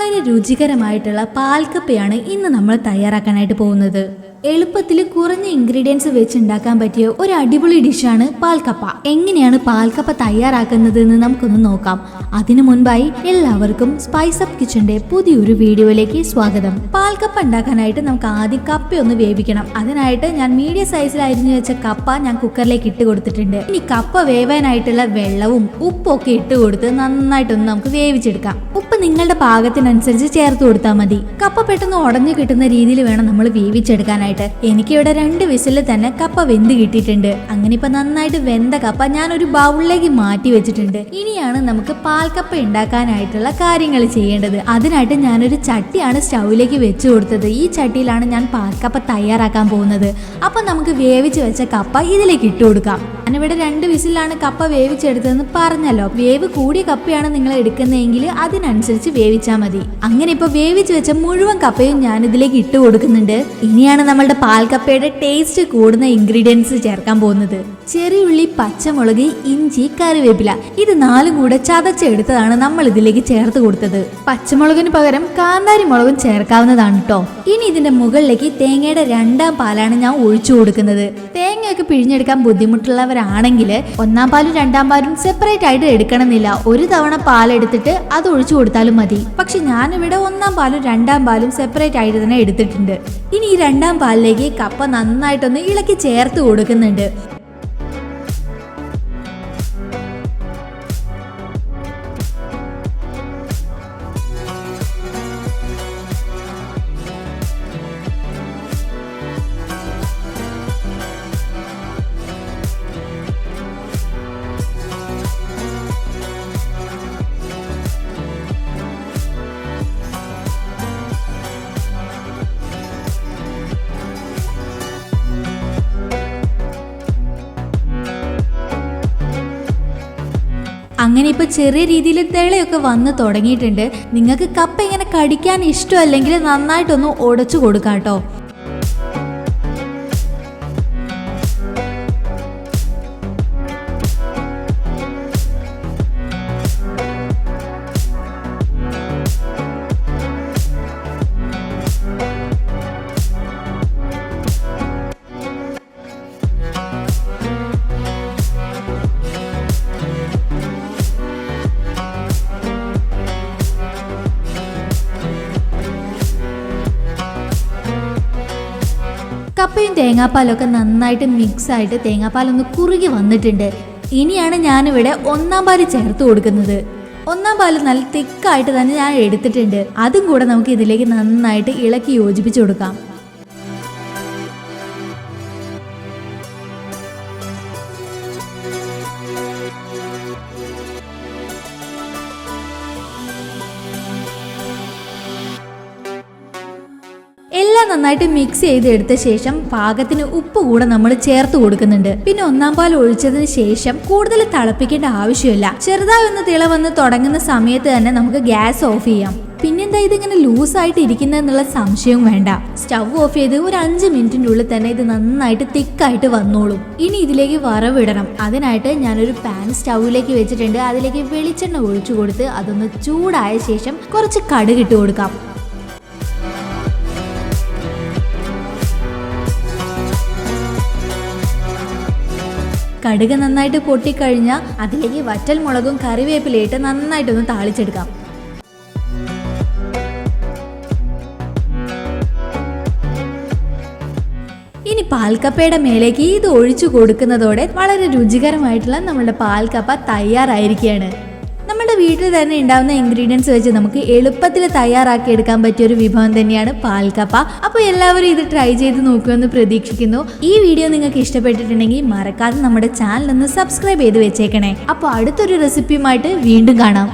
വളരെ രുചികരമായിട്ടുള്ള പാൽക്കപ്പയാണ് ഇന്ന് നമ്മൾ തയ്യാറാക്കാനായിട്ട് പോകുന്നത്. എളുപ്പത്തിൽ കുറഞ്ഞ ഇൻഗ്രീഡിയൻസ് വെച്ച് ഉണ്ടാക്കാൻ പറ്റിയ ഒരു അടിപൊളി ഡിഷാണ് പാൽക്കപ്പ. എങ്ങനെയാണ് പാൽക്കപ്പ തയ്യാറാക്കുന്നത് എന്ന് നമുക്കൊന്ന് നോക്കാം. അതിനു മുൻപായി എല്ലാവർക്കും സ്പൈസ് അപ്പ് കിച്ചന്റെ പുതിയൊരു വീഡിയോയിലേക്ക് സ്വാഗതം. പാൽക്കപ്പ ഉണ്ടാക്കാനായിട്ട് നമുക്ക് ആദ്യം കപ്പ ഒന്ന് വേവിക്കണം. അതിനായിട്ട് ഞാൻ മീഡിയം സൈസിൽ അരിഞ്ഞു വെച്ച കപ്പ ഞാൻ കുക്കറിലേക്ക് ഇട്ട് കൊടുത്തിട്ടുണ്ട്. ഇനി കപ്പ വേവാനായിട്ടുള്ള വെള്ളവും ഉപ്പും ഒക്കെ ഇട്ട് കൊടുത്ത് നന്നായിട്ടൊന്ന് നമുക്ക് വേവിച്ചെടുക്കാം. ഉപ്പ് നിങ്ങളുടെ പാകത്തിനനുസരിച്ച് ചേർത്ത് കൊടുത്താൽ മതി. കപ്പ പെട്ടെന്ന് ഉടഞ്ഞു കിട്ടുന്ന രീതിയിൽ വേണം നമ്മൾ വേവിച്ചെടുക്കാനായിട്ട്. എനിക്കിവിടെ 2 വിസിൽ തന്നെ കപ്പ വെന്ത് കിട്ടിയിട്ടുണ്ട്. അങ്ങനെ ഇപ്പൊ നന്നായിട്ട് വെന്ത കപ്പ ഞാൻ ഒരു ബൗളിലേക്ക് മാറ്റി വെച്ചിട്ടുണ്ട്. ഇനിയാണ് നമുക്ക് പാൽക്കപ്പ ഉണ്ടാക്കാനായിട്ടുള്ള കാര്യങ്ങൾ ചെയ്യേണ്ടത്. അതിനായിട്ട് ഞാനൊരു ചട്ടിയാണ് സ്റ്റൗവിലേക്ക് വെച്ച് കൊടുത്തത്. ഈ ചട്ടിയിലാണ് ഞാൻ പാൽക്കപ്പ തയ്യാറാക്കാൻ പോകുന്നത്. അപ്പൊ നമുക്ക് വേവിച്ച് വെച്ച കപ്പ ഇതിലേക്ക് ഇട്ട് കൊടുക്കാം. ഞാനിവിടെ 2 വിസിലാണ് കപ്പ വേവിച്ചെടുത്തതെന്ന് പറഞ്ഞല്ലോ. വേവ് കൂടിയ കപ്പയാണ് നിങ്ങൾ എടുക്കുന്നതെങ്കിൽ അതിനനുസരിച്ച് വേവിച്ചാൽ മതി. അങ്ങനെ ഇപ്പൊ വേവിച്ച് വെച്ച മുഴുവൻ കപ്പയും ഞാൻ ഇതിലേക്ക് ഇട്ട് കൊടുക്കുന്നുണ്ട്. ഇനിയാണ് നമ്മളുടെ പാൽക്കപ്പയുടെ ടേസ്റ്റ് കൂടുന്ന ഇൻഗ്രീഡിയൻസ് ചേർക്കാൻ പോകുന്നത്. ചെറിയുള്ളി, പച്ചമുളക്, ഇഞ്ചി, കറിവേപ്പില, ഇത് 4 കൂടെ ചതച്ചെടുത്തതാണ് നമ്മൾ ഇതിലേക്ക് ചേർത്ത് കൊടുത്തത്. പച്ചമുളകിന് പകരം കാന്താരി മുളകും ചേർക്കാവുന്നതാണ് കേട്ടോ. ഇനി ഇതിന്റെ മുകളിലേക്ക് തേങ്ങയുടെ 2ാം പാലാണ് ഞാൻ ഒഴിച്ചു കൊടുക്കുന്നത്. തേങ്ങയൊക്കെ പിഴിഞ്ഞെടുക്കാൻ ബുദ്ധിമുട്ടുള്ളവരാണെങ്കിൽ 1ാം പാലും 2ാം പാലും സെപ്പറേറ്റ് ആയിട്ട് എടുക്കണമെന്നില്ല. ഒരു തവണ പാലെടുത്തിട്ട് അത് ഒഴിച്ചു കൊടുത്താലും മതി. പക്ഷെ ഞാനിവിടെ 1ാം പാലും 2ാം പാലും സെപ്പറേറ്റ് ആയിട്ട് തന്നെ എടുത്തിട്ടുണ്ട്. ഇനി ഈ 2ാം പാലിലേക്ക് കപ്പ നന്നായിട്ടൊന്ന് ഇളക്കി ചേർത്ത് കൊടുക്കുന്നുണ്ട്. അങ്ങനെ ഇപ്പൊ ചെറിയ രീതിയിൽ തിളയൊക്കെ വന്ന് തുടങ്ങിയിട്ടുണ്ട്. നിങ്ങൾക്ക് കപ്പ ഇങ്ങനെ കടിക്കാൻ ഇഷ്ടമല്ലെങ്കിൽ നന്നായിട്ടൊന്ന് ഉടച്ചു കൊടുക്കാം കേട്ടോ. കപ്പയും തേങ്ങാപ്പാലൊക്കെ നന്നായിട്ട് മിക്സ് ആയിട്ട് തേങ്ങാപ്പാലൊന്ന് കുറുകി വന്നിട്ടുണ്ട്. ഇനിയാണ് ഞാനിവിടെ 1ാം പാല് ചേർത്ത് കൊടുക്കുന്നത്. 1ാം പാല് നല്ല തിക്കായിട്ട് തന്നെ ഞാൻ എടുത്തിട്ടുണ്ട്. അതും കൂടെ നമുക്ക് ഇതിലേക്ക് നന്നായിട്ട് ഇളക്കി യോജിപ്പിച്ചു കൊടുക്കാം. എല്ലാം നന്നായിട്ട് മിക്സ് ചെയ്തെടുത്ത ശേഷം പാകത്തിന് ഉപ്പ് കൂടെ നമ്മൾ ചേർത്ത് കൊടുക്കുന്നുണ്ട്. പിന്നെ 1ാം പാൽ ഒഴിച്ചതിന് ശേഷം കൂടുതൽ തിളപ്പിക്കേണ്ട ആവശ്യമില്ല. ചെറുതായി ഒന്ന് തിള വന്ന് തുടങ്ങുന്ന സമയത്ത് തന്നെ നമുക്ക് ഗ്യാസ് ഓഫ് ചെയ്യാം. പിന്നെന്താ ഇതിങ്ങനെ ലൂസായിട്ട് ഇരിക്കുന്നതെന്നുള്ള സംശയവും വേണ്ട. സ്റ്റവ് ഓഫ് ചെയ്ത് ഒരു 5 മിനിറ്റിനുള്ളിൽ തന്നെ ഇത് നന്നായിട്ട് തിക്കായിട്ട് വന്നോളും. ഇനി ഇതിലേക്ക് വറവിടണം. അതിനായിട്ട് ഞാനൊരു പാൻ സ്റ്റൗവിലേക്ക് വെച്ചിട്ടുണ്ട്. അതിലേക്ക് വെളിച്ചെണ്ണ ഒഴിച്ചു കൊടുത്ത് അതൊന്ന് ചൂടായ ശേഷം കുറച്ച് കടുക് ഇട്ട് കൊടുക്കാം. കടുക് നന്നായിട്ട് പൊട്ടിക്കഴിഞ്ഞാൽ അതിലേക്ക് വറ്റൽ മുളകും കറിവേപ്പിലയിട്ട് നന്നായിട്ടൊന്ന് താളിച്ചെടുക്കാം. ഇനി പാൽക്കപ്പയുടെ മേലേക്ക് ഇത് ഒഴിച്ചു കൊടുക്കുന്നതോടെ വളരെ രുചികരമായിട്ടുള്ള നമ്മുടെ പാൽക്കപ്പ തയ്യാറായിരിക്കുകയാണ്. നമ്മുടെ വീട്ടിൽ തന്നെ ഉണ്ടാവുന്ന ഇൻഗ്രീഡിയൻസ് വെച്ച് നമുക്ക് എളുപ്പത്തിൽ തയ്യാറാക്കി എടുക്കാൻ പറ്റിയ ഒരു വിഭവം തന്നെയാണ് പാൽക്കപ്പ. അപ്പോൾ എല്ലാവരും ഇത് ട്രൈ ചെയ്ത് നോക്കുമെന്ന് പ്രതീക്ഷിക്കുന്നു. ഈ വീഡിയോ നിങ്ങൾക്ക് ഇഷ്ടപ്പെട്ടിട്ടുണ്ടെങ്കിൽ മറക്കാതെ നമ്മുടെ ചാനൽ ഒന്ന് സബ്സ്ക്രൈബ് ചെയ്ത് വെച്ചേക്കണേ. അപ്പോൾ അടുത്തൊരു റെസിപ്പിയുമായിട്ട് വീണ്ടും കാണാം.